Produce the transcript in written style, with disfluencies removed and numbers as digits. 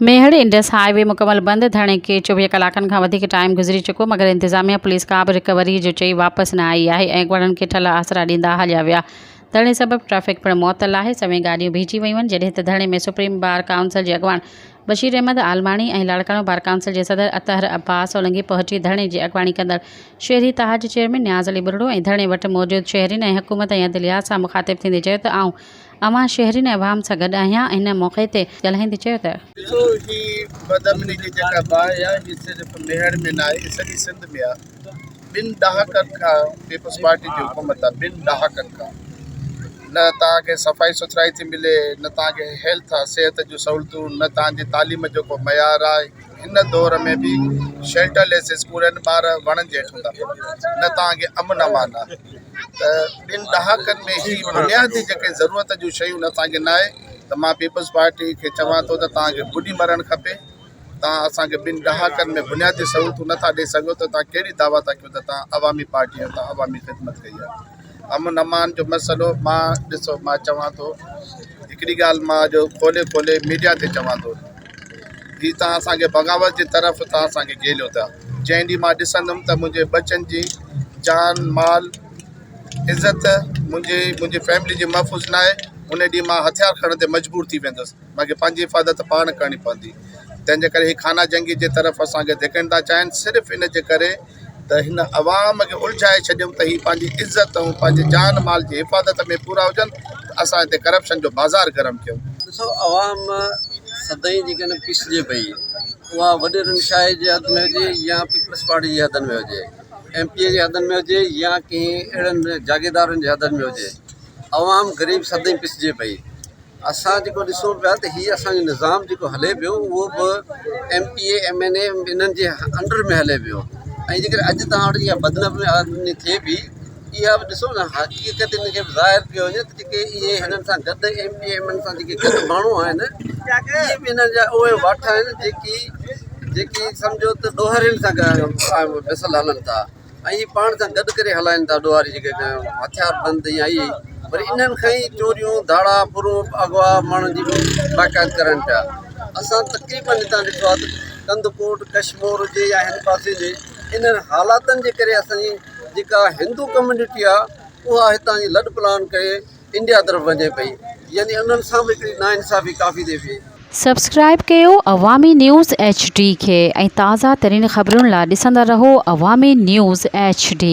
Mehar Indus highway मुकमल बंद थियण खे 24 कलाकनि खां वधीक टाइम गुज़री चुको, मगर इंतज़ामिया पुलिस का बि रिकवरी जो चई वापसि न आई आहे ऐं ॻोड़नि खे ठल आसरा ॾींदा हलिया विया। धरणे सबबि ट्रैफ़िक पिणु मुअतल आहे। सभई गाॾियूं बीठी वयूं आहिनि, जॾहिं त धरणे में सुप्रीम बार काउंसिल जे अॻवान बशीर अहमद आलमाणी ऐं लाड़काणो बार काउंसिल जे सदर अतहर अब्बास सोलंकी पहुची धरणे जी अॻवानी कंदड़ शहरी तहाज चेयरमैन न्याज़ अली बुरड़ो ऐं धरणे वटि मौजूदु शहरीन ऐं हुकूमत ऐं अदलियात सां मुख़ातिब थींदे चयो त आऊं अवां शहरीन अवाम सां गॾु आहियां। हिन मौक़े ते ॻाल्हाईंदे चयो त ॾिसो ही बदअमनी जी जेका बाहि आहे ही सिर्फ़ु मेहड़ में न आहे, सॼी सिंध में आहे। ॿिनि ॾहाकनि खां पीपल्स पार्टी जी हुकूमत आहे, ॿिनि ॾहाकनि खां न तव्हांखे सफ़ाई सुथराई थी मिले, न तव्हांखे हेल्थ आहे, सिहत जूं सहूलियतूं, न तव्हांजी तालीम जो को मयार आहे। हिन दौर में बि शेल्टरलेस स्कूल आहिनि, ॿार वणनि जे हेठि हूंदा, न तव्हांखे अमन अमान आहे। त ॿिनि ॾहाकनि में ही बुनियादी जेके ज़रूरत जूं शयूं न तव्हांखे न आहे, त मां पीपल्स पार्टी खे चवां थो त तव्हांखे ॿुॾी मरणु खपे। तव्हां असांखे ॿिनि ॾहाकनि में बुनियादी सहूलियतूं नथा ॾेई सघो त तव्हां कहिड़ी दावा था कयो त तव्हां अवामी पार्टी आहियो, तव्हां अवामी ख़िदमत कई आहे। अमन अमान जो मसइलो मां चवां थो, हिकिड़ी ॻाल्हि मां जो खोले मीडिया ते चवां थो, ही तव्हां असांखे बग़ावत जी तरफ़ तव्हां असांखे गेलियो था। जंहिं ॾींहुं मां ॾिसंदुमि त मुंहिंजे बचनि जी जान माल इज़त मुंहिंजी फैमिली जी महफ़ूज़ न आहे, उन ॾींहुं मां हथियार खणण ते मजबूर थी वेंदुसि। मूंखे पंहिंजी हिफ़ाज़त पाण करणी पवंदी। तंहिंजे करे ही खाना जंगी जे तरफ़ असांखे धिकण था चाहिनि, सिर्फ़ु इन जे करे त हिन अवाम खे उलझाए छॾियऊं त ही पंहिंजी इज़त ऐं पंहिंजे जान माल जी हिफ़ाज़त में पूरा हुजनि, त असां हिते करप्शन जो बाज़ार गरम कयूं। ॾिसो, अवाम सदाईं जेका न पिसजे पई, उहा वॾेरनि शाही जे हथ में हुजे या पीपल्स पार्टी जे हथनि में हुजे, MP जे हथनि में हुजे या कंहिं अहिड़नि जागीरदारनि जे हथनि में हुजे, अवाम ग़रीब सदाईं पिसजे पई। असां जेको ॾिसूं पिया त हीअ असांजो निज़ाम जेको हले पियो, उहो बि MPA MNA इन्हनि जे अंडर में हले पियो। ऐं जेकर अॼु तव्हां वटि इहा बदनबी थिए बि, इहा बि ॾिसो न, हक़ीक़त इनखे बि ज़ाहिर कयो वञे त जेके इहे हिननि सां गॾु MPA MNA सां जेके गॾु माण्हू आहिनि, इहे बि हिननि जा उहे वाठ आहिनि जेकी सम्झो त ॾोहरनि सां मिसल हलनि था ऐं इहे पाण सां गॾु करे हलाइनि था ॾोहारी जेके हथियार बंदि या इहे, पर इन्हनि खां ई चोरियूं धाड़ा पुरूं अगवा माण्हुनि जी बि बाक़ाइद करनि पिया। असां तक़रीबन हितां ॾिठो आहे त कंदकोट कश्मीर हुजे या हिन पासे जे इन्हनि हालातनि जे करे असांजी जेका हिंदू कम्यूनिटी आहे उहा हितां जी लॾ प्लान करे इंडिया तरफ़ वञे पई, यानी उन्हनि सां बि हिकिड़ी नाइंसाफ़ी काफ़ी थिए पई। सब्सक्राइब कयो अवामी न्यूज़ HD खे ऐं ताज़ा तरीन ख़बरुनि लाइ ॾिसंदा रहो अवामी न्यूज़ HD।